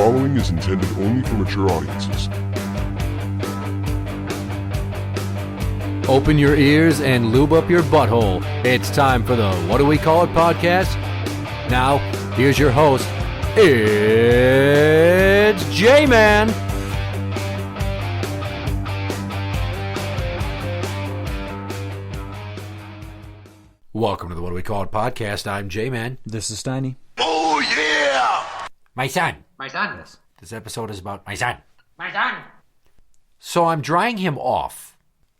following is intended only for mature audiences. Open your ears and lube up your butthole. It's time for the What Do We Call It podcast. Now, here's your host. It's Jmann. Welcome to the What Do We Call It podcast. I'm Jmann. This is Steiny. Oh yeah! My son. My son. Yes. This episode is about my son. My son. So I'm drying him off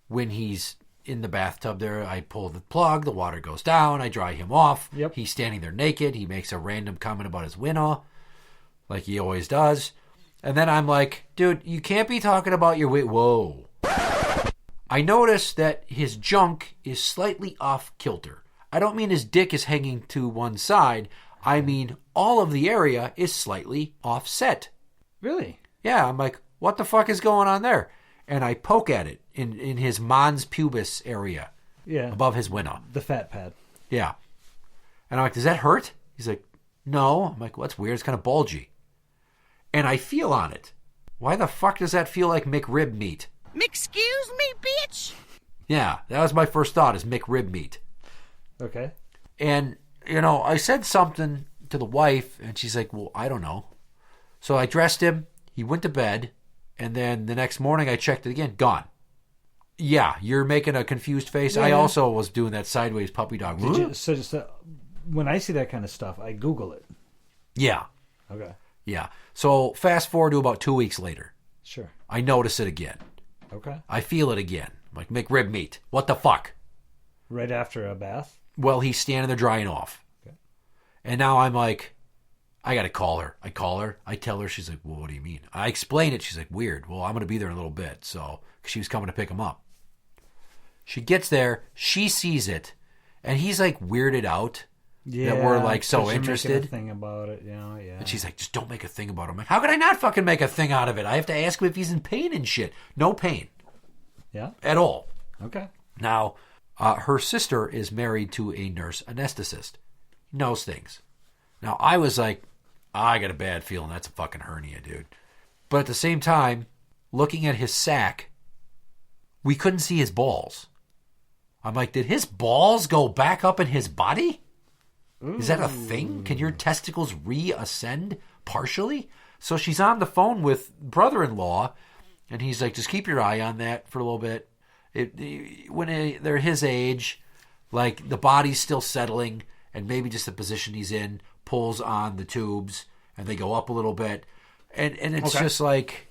when he's in the bathtub there. I pull the plug, the water goes down, I dry him off. Yep. He's standing there naked. He makes a random comment about his winnow, like he always does. And then I'm like, dude, you can't be talking about your whoa. I notice that his junk is slightly off kilter. I don't mean his dick is hanging to one side. I mean all of the area is slightly offset. Really? Yeah, I'm like, what the fuck is going on there? And I poke at it in his mons pubis area. Yeah. Above his winnow. The fat pad. Yeah. And I'm like, does that hurt? He's like, no. I'm like, well, that's weird. It's kind of bulgy. And I feel on it. Why the fuck does that feel like McRib meat? Excuse me, bitch? Yeah, that was my first thought, is McRib meat. Okay. And, you know, I said something to the wife, and she's like, well, I don't know. So I dressed him. He went to bed. And then the next morning I checked it again. Gone. Yeah, you're making a confused face. Yeah, I yeah. also was doing that sideways puppy dog. Did you, so just when I see that kind of stuff, I Google it. Yeah. Okay. Yeah. So fast forward to about 2 weeks later. Sure. I notice it again. Okay. I feel it again. I'm like, McRib meat. What the fuck? Right after a bath? Well, he's standing there drying off. Okay. And now I'm like, I got to call her. I call her. I tell her. She's like, well, what do you mean? I explain it. She's like, weird. Well, I'm going to be there in a little bit. So, 'cause she was coming to pick him up. She gets there. She sees it. And he's like weirded out that we're like so 'cause you're interested. making a thing about it. Yeah. And she's like, just don't make a thing about it. I'm like, how could I not fucking make a thing out of it? I have to ask him if he's in pain and shit. No pain Yeah. at all. Okay. Now, her sister is married to a nurse anesthetist. He knows things. Now, I was like, I got a bad feeling that's a fucking hernia, dude. But at the same time, looking at his sack, we couldn't see his balls. I'm like, did his balls go back up in his body? Is that a thing? Can your testicles reascend partially? So she's on the phone with brother-in-law, and he's like, just keep your eye on that for a little bit. When they're his age, like the body's still settling, and maybe just the position he's in pulls on the tubes, and they go up a little bit. And it's Okay. just like,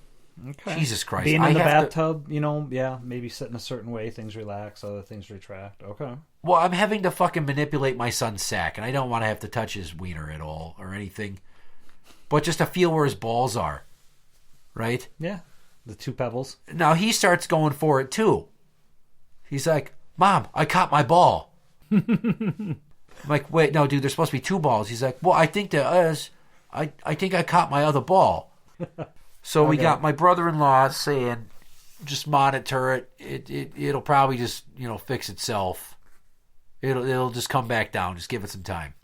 Okay. Jesus Christ. Being I in the have to- bathtub, maybe sit in a certain way, things relax, other things retract. Okay. Well, I'm having to fucking manipulate my son's sack, and I don't want to have to touch his wiener at all or anything. But just to feel where his balls are. Right? Yeah. The two pebbles. Now he starts going for it too. He's like, Mom, I caught my ball. I'm like, wait, no, dude, there's supposed to be two balls. He's like, well, I think there is. I think I caught my other ball. So we Okay. got my brother-in-law saying, just monitor it. It'll probably just, fix itself. It'll just come back down. Just give it some time.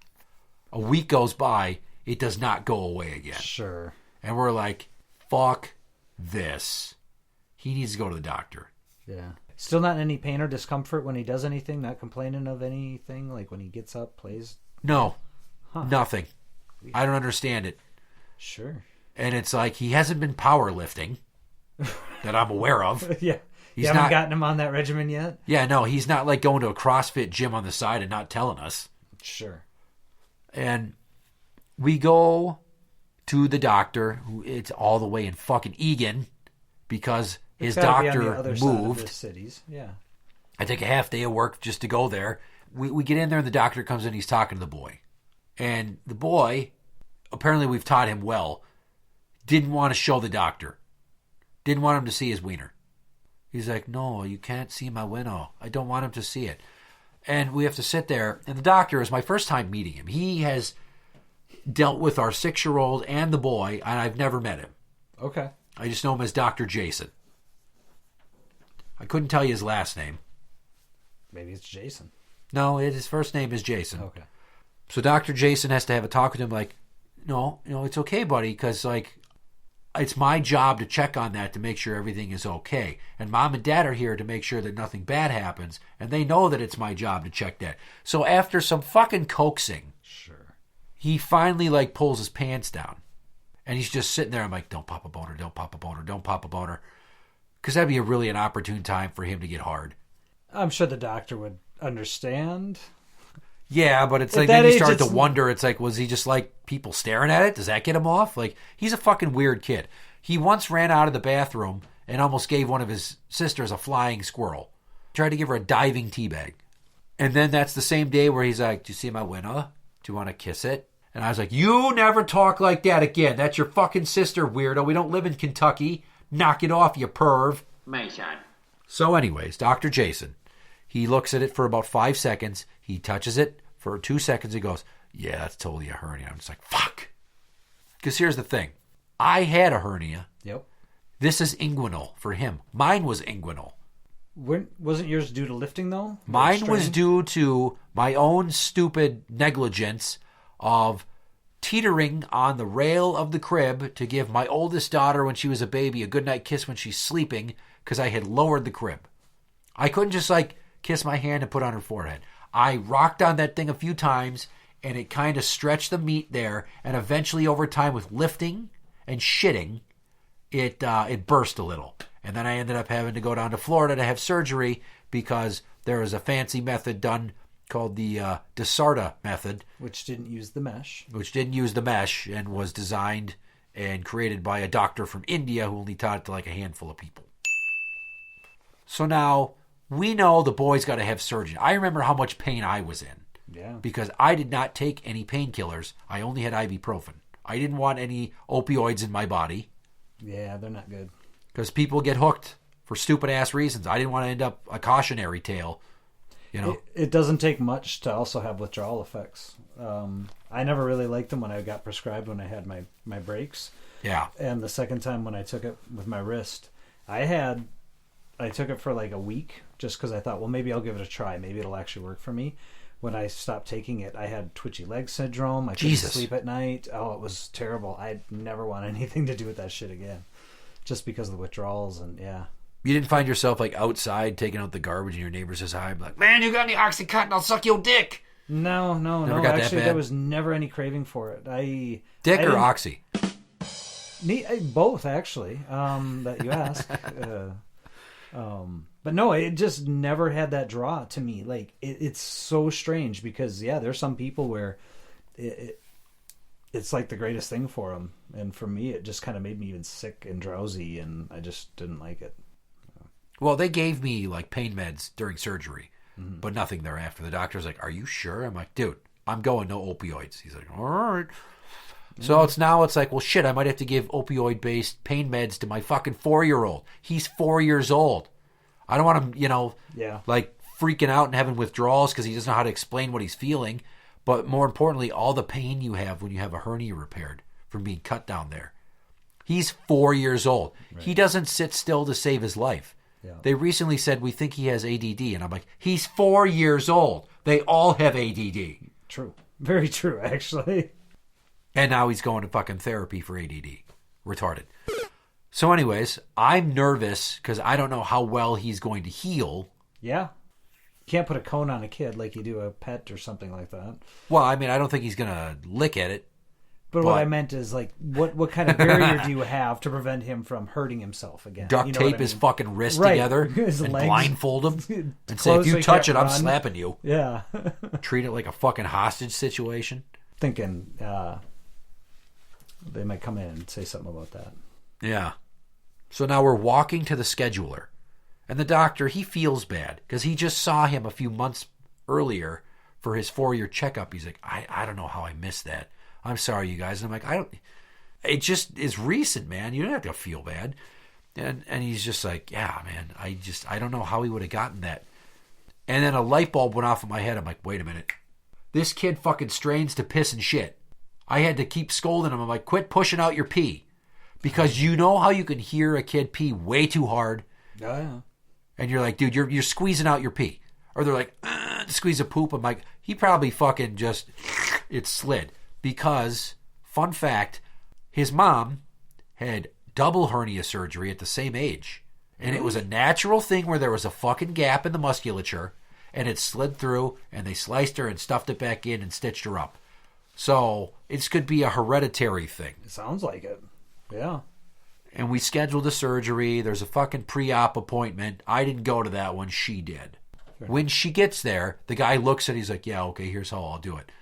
A week goes by. It does not go away again. Sure. And we're like, fuck this. He needs to go to the doctor. Yeah. Still not in any pain or discomfort when he does anything? Not complaining of anything? Like when he gets up, plays? No, Huh. nothing. I don't understand it. Sure. And it's like he hasn't been powerlifting that I'm aware of. Yeah. He's You haven't not- gotten him on that regimen yet? Yeah, no, he's not like going to a CrossFit gym on the side and not telling us. Sure. And we go to the doctor, who it's all the way in fucking Egan, because his It's gotta be on doctor the other side of the moved. cities. Yeah. I take a half day of work just to go there. We get in there and the doctor comes in. He's talking to the boy. And the boy, apparently we've taught him well, didn't want to show the doctor. Didn't want him to see his wiener. He's like, no, you can't see my winnow. I don't want him to see it. And we have to sit there. And the doctor is my first time meeting him. He has dealt with our 6-year-old and the boy, and I've never met him. Okay. I just know him as Dr. Jason. I couldn't tell you his last name. Maybe it's Jason. No, his first name is Jason. Okay. So Dr. Jason has to have a talk with him like, no, it's okay, buddy, because, like, it's my job to check on that to make sure everything is okay. And mom and dad are here to make sure that nothing bad happens. And they know that it's my job to check that. So after some fucking coaxing, he finally like pulls his pants down. And he's just sitting there. I'm like, don't pop a boner, don't pop a boner, don't pop a boner. Because that'd be really an opportune time for him to get hard. I'm sure the doctor would understand. Yeah, but it's At like, that then you age, start to it's- wonder, it's like, was he just like people staring at it? Does that get him off? Like, he's a fucking weird kid. He once ran out of the bathroom and almost gave one of his sisters a flying squirrel. Tried to give her a diving teabag. And then that's the same day where he's like, do you see my winner? Do you want to kiss it? And I was like, you never talk like that again. That's your fucking sister, weirdo. We don't live in Kentucky. Knock it off, you perv. So anyways, Dr. Jason, he looks at it for about 5 seconds. He touches it for 2 seconds. He goes, yeah, that's totally a hernia. I'm just like, fuck. Because here's the thing. I had a hernia. Yep. This is inguinal for him. Mine was inguinal. Wasn't yours due to lifting, though? Mine was due to my own stupid negligence of teetering on the rail of the crib to give my oldest daughter, when she was a baby, a goodnight kiss when she's sleeping, because I had lowered the crib. I couldn't just like kiss my hand and put on her forehead. I rocked on that thing a few times, and it kind of stretched the meat there, and eventually over time with lifting and shitting, it burst a little. And then I ended up having to go down to Florida to have surgery because there was a fancy method done called the DeSarta method. Which didn't use the mesh. Which didn't use the mesh and was designed and created by a doctor from India who only taught it to like a handful of people. So now we know the boy's got to have surgery. I remember how much pain I was in. Yeah. Because I did not take any painkillers. I only had ibuprofen. I didn't want any opioids in my body. Yeah, they're not good. Because people get hooked for stupid ass reasons. I didn't want to end up a cautionary tale. You know? It doesn't take much to also have withdrawal effects. I never really liked them when I got prescribed when I had my breaks. Yeah. And the second time when I took it with my wrist, I took it for like a week just because I thought, well, maybe I'll give it a try. Maybe it'll actually work for me. When I stopped taking it, I had twitchy leg syndrome. I couldn't sleep at night. Oh, it was terrible. I'd never want anything to do with that shit again. Just because of the withdrawals and yeah. You didn't find yourself like outside taking out the garbage and your neighbor says hi, like, man, you got any Oxycontin? I'll suck your dick. No. Actually, there was never any craving for it. Dick or Oxy? Both, actually. That you ask. But no, it just never had that draw to me. Like it's so strange because there's some people where it's like the greatest thing for them, and for me, it just kind of made me even sick and drowsy, and I just didn't like it. Well, they gave me like pain meds during surgery, but nothing thereafter. The doctor's like, "Are you sure?" I'm like, "Dude, I'm going no opioids." He's like, "All right." So it's like, well, shit, I might have to give opioid-based pain meds to my fucking 4-year-old. He's 4 years old. I don't want him, like freaking out and having withdrawals because he doesn't know how to explain what he's feeling. But more importantly, all the pain you have when you have a hernia repaired from being cut down there. He's 4 years old. Right. He doesn't sit still to save his life. Yeah. They recently said, we think he has ADD. And I'm like, he's 4 years old. They all have ADD. True. Very true, actually. And now he's going to fucking therapy for ADD. Retarded. So anyways, I'm nervous because I don't know how well he's going to heal. Yeah. Can't put a cone on a kid like you do a pet or something like that. Well, I mean, I don't think he's going to lick at it. But what I meant is, like, what kind of barrier do you have to prevent him from hurting himself again? Duct tape his fucking wrists together his and legs, blindfold him and say, if you touch it, I'm slapping you. Yeah. Treat it like a fucking hostage situation. Thinking they might come in and say something about that. Yeah. So now we're walking to the scheduler. And the doctor, he feels bad because he just saw him a few months earlier for his 4-year checkup. He's like, I don't know how I missed that. I'm sorry, you guys. And I'm like, it just is recent, man. You don't have to feel bad. And he's just like, yeah, man, I don't know how he would have gotten that. And then a light bulb went off in my head. I'm like, wait a minute. This kid fucking strains to piss and shit. I had to keep scolding him. I'm like, quit pushing out your pee. Because you know how you can hear a kid pee way too hard? Oh, yeah. And you're like, dude, you're squeezing out your pee. Or they're like, squeeze a poop. I'm like, he probably fucking just, it slid. Because, fun fact, his mom had double hernia surgery at the same age. And it was a natural thing where there was a fucking gap in the musculature, and it slid through, and they sliced her and stuffed it back in and stitched her up. So it could be a hereditary thing. It sounds like it. Yeah. And we scheduled the surgery. There's a fucking pre-op appointment. I didn't go to that one. She did. Sure. When she gets there, the guy looks at it. He's like, yeah, okay, here's how I'll do it.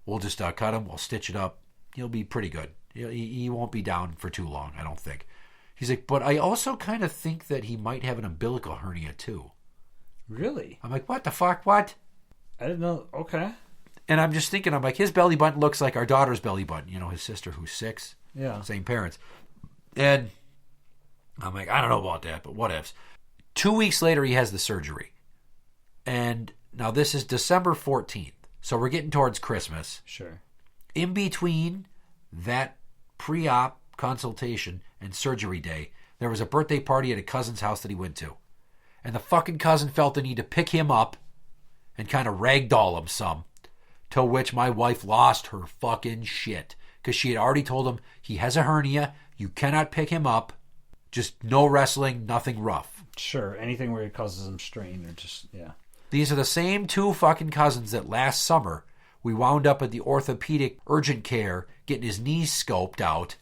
We'll just cut him. We'll stitch it up. He'll be pretty good. He won't be down for too long, I don't think. He's like, but I also kind of think that he might have an umbilical hernia too. Really? I'm like, what the fuck? What? I didn't know. Okay. And I'm just thinking, I'm like, his belly button looks like our daughter's belly button. You know, his sister who's 6. Yeah. Same parents. And I'm like, I don't know about that, but what ifs. 2 weeks later, he has the surgery. And now this is December 14th. So we're getting towards Christmas. Sure. In between that pre-op consultation and surgery day, there was a birthday party at a cousin's house that he went to. And the fucking cousin felt the need to pick him up and kind of ragdoll him some. To which my wife lost her fucking shit. Because she had already told him, he has a hernia, you cannot pick him up, just no wrestling, nothing rough. Sure, anything where it causes him strain or just, yeah. These are the same 2 fucking cousins that last summer we wound up at the orthopedic urgent care getting his knees scoped out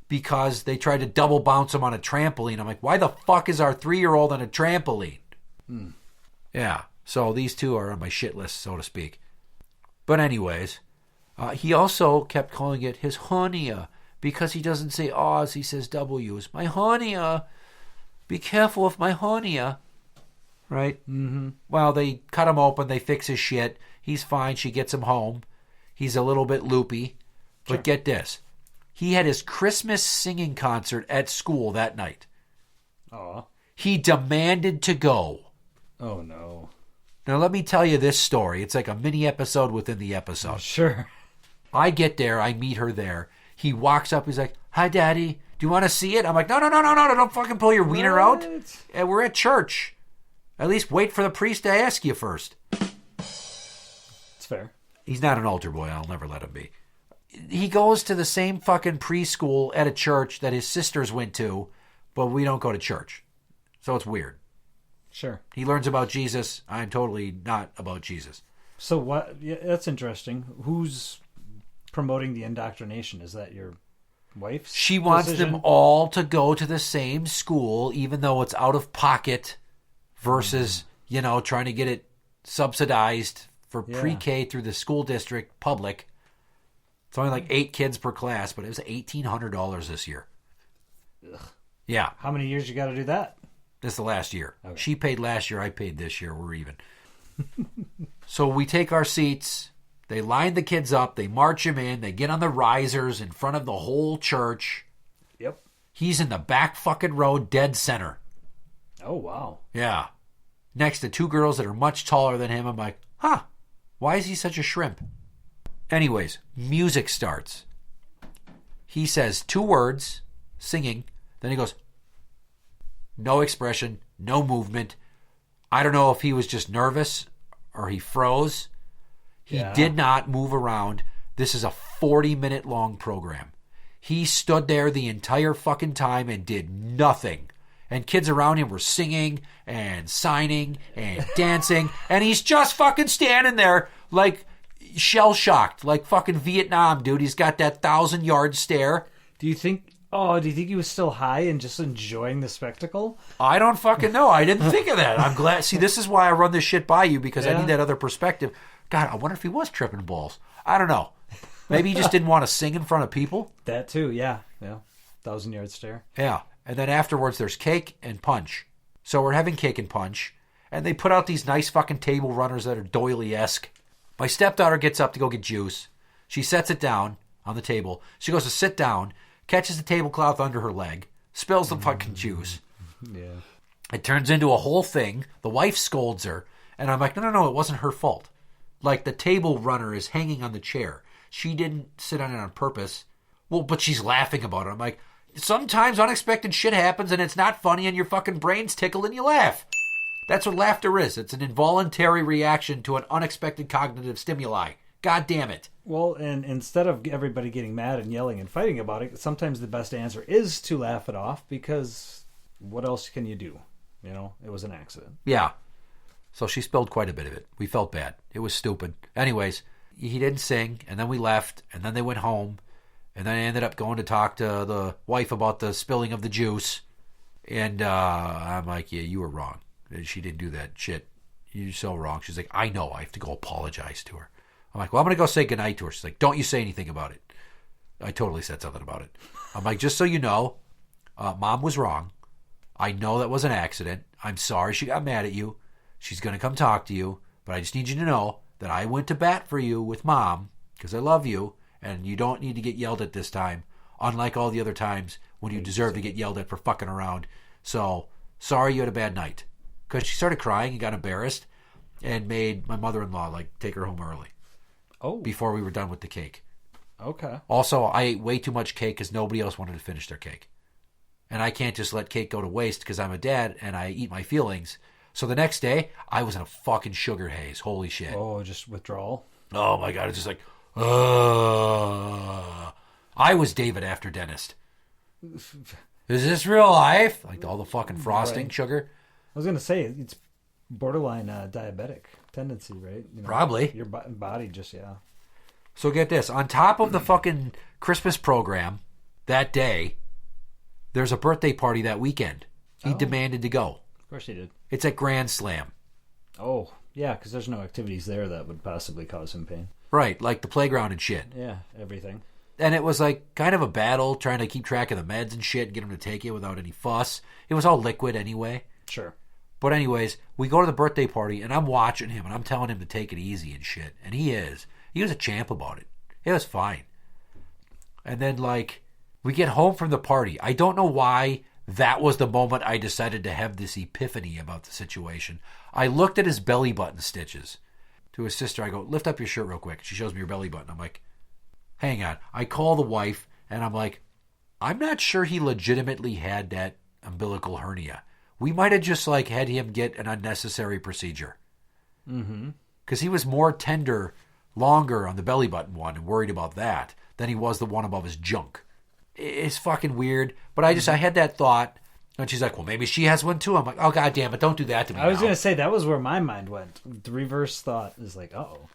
because they tried to double bounce him on a trampoline. I'm like, why the fuck is our 3-year-old on a trampoline? Yeah, so these 2 are on my shit list, so to speak. But anyways, he also kept calling it his hernia because he doesn't say Oz, he says W's. My hernia. Be careful with my hernia. Right? Mm-hmm. Well, they cut him open. They fix his shit. He's fine. She gets him home. He's a little bit loopy. But Sure. Get this. He had his Christmas singing concert at school that night. Aw. He demanded to go. Oh, no. Now, let me tell you this story. It's like a mini episode within the episode. Sure. I get there. I meet her there. He walks up. He's like, hi, Daddy. Do you want to see it? I'm like, no. Don't fucking pull your wiener out. And we're at church. At least wait for the priest to ask you first. It's fair. He's not an altar boy. I'll never let him be. He goes to the same fucking preschool at a church that his sisters went to, but we don't go to church. So it's weird. Sure. He learns about Jesus. I'm totally not about Jesus. So what? Yeah, that's interesting. Who's promoting the indoctrination? Is that your wife's She wants decision? them all to go to the same school, even though it's out of pocket versus, trying to get it subsidized for pre-K through the school district public. It's only like 8 kids per class, but it was $1,800 this year. Ugh. Yeah. How many years you got to do that? This is the last year. Okay. She paid last year. I paid this year. We're even. So we take our seats. They line the kids up. They march him in. They get on the risers in front of the whole church. Yep. He's in the back fucking row, dead center. Oh, wow. Yeah. Next to 2 girls that are much taller than him. I'm like, why is he such a shrimp? Anyways, music starts. He says 2 words, singing. Then he goes, no expression, no movement. I don't know if he was just nervous or he froze. He did not move around. This is a 40-minute long program. He stood there the entire fucking time and did nothing. And kids around him were singing and signing and dancing. And he's just fucking standing there like shell-shocked, like fucking Vietnam, dude. He's got that 1,000-yard stare. Do you think he was still high and just enjoying the spectacle? I don't fucking know. I didn't think of that. I'm glad. See, this is why I run this shit by you, because I need that other perspective. God, I wonder if he was tripping balls. I don't know. Maybe he just didn't want to sing in front of people. That too, yeah. 1,000-yard stare. Yeah. And then afterwards, there's cake and punch. So we're having cake and punch. And they put out these nice fucking table runners that are doily-esque. My stepdaughter gets up to go get juice. She sets it down on the table. She goes to sit down, catches the tablecloth under her leg, spills the fucking juice. Yeah. It turns into a whole thing. The wife scolds her. And I'm like, no, it wasn't her fault. Like, the table runner is hanging on the chair. She didn't sit on it on purpose. Well, but she's laughing about it. I'm like, sometimes unexpected shit happens and it's not funny and your fucking brains tickle and you laugh. That's what laughter is. It's an involuntary reaction to an unexpected cognitive stimuli. God damn it. Well, and instead of everybody getting mad and yelling and fighting about it, sometimes the best answer is to laugh it off, because what else can you do? It was an accident. Yeah. So she spilled quite a bit of it. We felt bad. It was stupid. Anyways, he didn't sing, and then we left, and then they went home, and then I ended up going to talk to the wife about the spilling of the juice, and I'm like, yeah, you were wrong. She didn't do that shit. You're so wrong. She's like, I know. I have to go apologize to her. I'm like, well, I'm going to go say goodnight to her. She's like, don't you say anything about it. I totally said something about it. I'm like, just so you know, Mom was wrong. I know that was an accident. I'm sorry she got mad at you. She's going to come talk to you. But I just need you to know that I went to bat for you with Mom because I love you. And you don't need to get yelled at this time, unlike all the other times when you deserve to get yelled at for fucking around. So, sorry you had a bad night. Because she started crying and got embarrassed and made my mother-in-law take her home early. Oh. Before we were done with the cake. Okay. Also, I ate way too much cake because nobody else wanted to finish their cake. And I can't just let cake go to waste because I'm a dad and I eat my feelings. So the next day, I was in a fucking sugar haze. Holy shit. Oh, just withdrawal? Oh my God. It's just like, I was David after dentist. Is this real life? Like all the fucking frosting, right. Sugar. I was going to say, it's borderline diabetic tendency, right? Probably. Your body just, yeah. So get this. On top of the fucking Christmas program that day, there's a birthday party that weekend. He demanded to go. Of course he did. It's at Grand Slam. Oh, yeah, because there's no activities there that would possibly cause him pain. Right, like the playground and shit. Yeah, everything. And it was kind of a battle trying to keep track of the meds and shit and get him to take it without any fuss. It was all liquid anyway. Sure. But anyways, we go to the birthday party, and I'm watching him, and I'm telling him to take it easy and shit. And he is. He was a champ about it. It was fine. And then, we get home from the party. I don't know why that was the moment I decided to have this epiphany about the situation. I looked at his belly button stitches. To his sister, I go, lift up your shirt real quick. She shows me your belly button. I'm like, hang on. I call the wife, and I'm like, I'm not sure he legitimately had that umbilical hernia. We might have just had him get an unnecessary procedure. Mm-hmm. Because he was more tender, longer on the belly button one and worried about that than he was the one above his junk. It's fucking weird. But I had that thought. And she's like, well, maybe she has one too. I'm like, oh, God damn it. Don't do that to me. I was going to say, that was where my mind went. The reverse thought is uh-oh.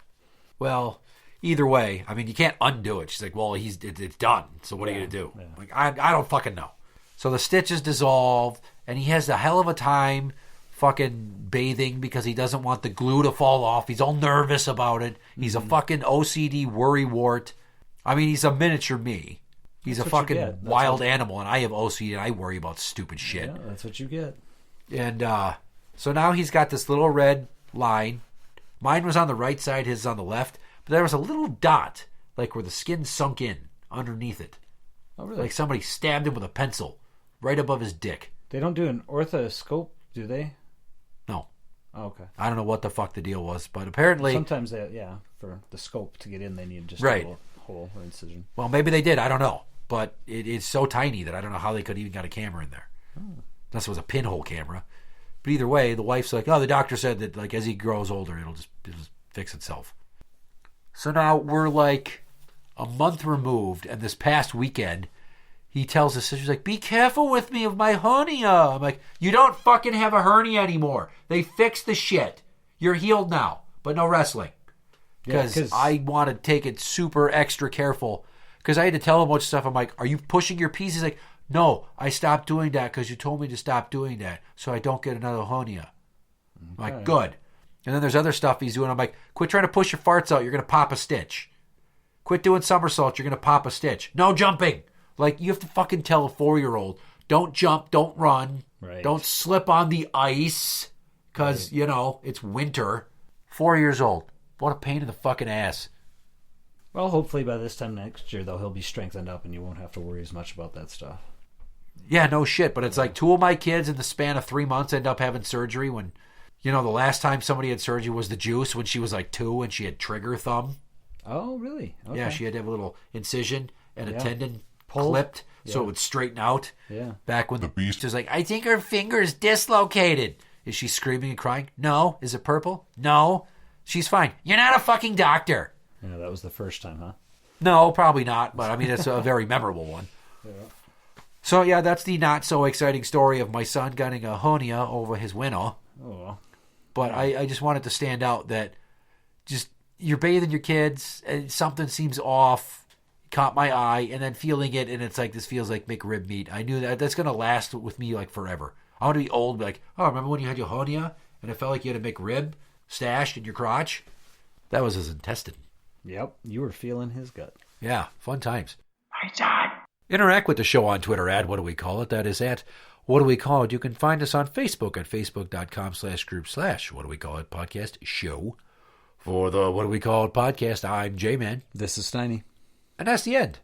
Well, either way, you can't undo it. She's like, well, it's done. So what are you going to do? Yeah. I don't fucking know. So the stitches dissolved, and he has a hell of a time fucking bathing because he doesn't want the glue to fall off. He's all nervous about it. He's a fucking OCD worrywart. He's a miniature me. He's a fucking wild animal, and I have OCD, and I worry about stupid shit. Yeah, that's what you get. And so now he's got this little red line. Mine was on the right side, his is on the left. But there was a little dot, where the skin sunk in underneath it. Oh, really? Like somebody stabbed him with a pencil right above his dick. They don't do an orthoscope, do they? No. Oh, okay. I don't know what the fuck the deal was, but apparently... Sometimes, for the scope to get in, they need just a little hole or incision. Well, maybe they did. I don't know. But it's so tiny that I don't know how they could even got a camera in there. Unless it was a pinhole camera. But either way, the wife's like, oh, the doctor said that as he grows older, it'll just fix itself. So now we're a month removed, and this past weekend, he tells his sister, be careful with me of my hernia. I'm like, you don't fucking have a hernia anymore. They fixed the shit. You're healed now, but no wrestling. Because I want to take it super extra careful. Because I had to tell him a bunch of stuff. I'm like, are you pushing your piece? He's like, no, I stopped doing that because you told me to stop doing that so I don't get another hernia. Okay. I'm like, good. And then there's other stuff he's doing. I'm like, quit trying to push your farts out. You're going to pop a stitch. Quit doing somersaults. You're going to pop a stitch. No jumping. You have to fucking tell a 4-year-old, don't jump, don't run, don't slip on the ice because, it's winter. 4 years old. What a pain in the fucking ass. Well, hopefully by this time next year, though, he'll be strengthened up and you won't have to worry as much about that stuff. Yeah, no shit. But it's 2 of my kids in the span of 3 months end up having surgery when, the last time somebody had surgery was the Juice when she was 2 and she had trigger thumb. Oh, really? Okay. Yeah, she had to have a little incision and a tendon pulled, clipped so it would straighten out. Yeah. Back when The beast was I think her finger's dislocated. Is she screaming and crying? No. Is it purple? No. She's fine. You're not a fucking doctor. Yeah, that was the first time, huh? No, probably not, but I mean, it's a very memorable one. Yeah. So, yeah, that's the not so exciting story of my son getting a hernia over his winter. Oh. But I just wanted to stand out that just you're bathing your kids and something seems off, caught my eye, and then feeling it, and it's like, this feels like McRib meat. I knew that's going to last with me like forever. I want to be old, be like, oh, remember when you had your hernia and it felt like you had a McRib stashed in your crotch? That was his intestine. Yep, you were feeling his gut. Yeah, fun times. My son. Interact with the show on Twitter at What Do We Call It? That is at What Do We Call It? You can find us on Facebook at facebook.com/group/What Do We Call It podcast show. For the What Do We Call It podcast, I'm Jmann. This is Steiny. And that's the end.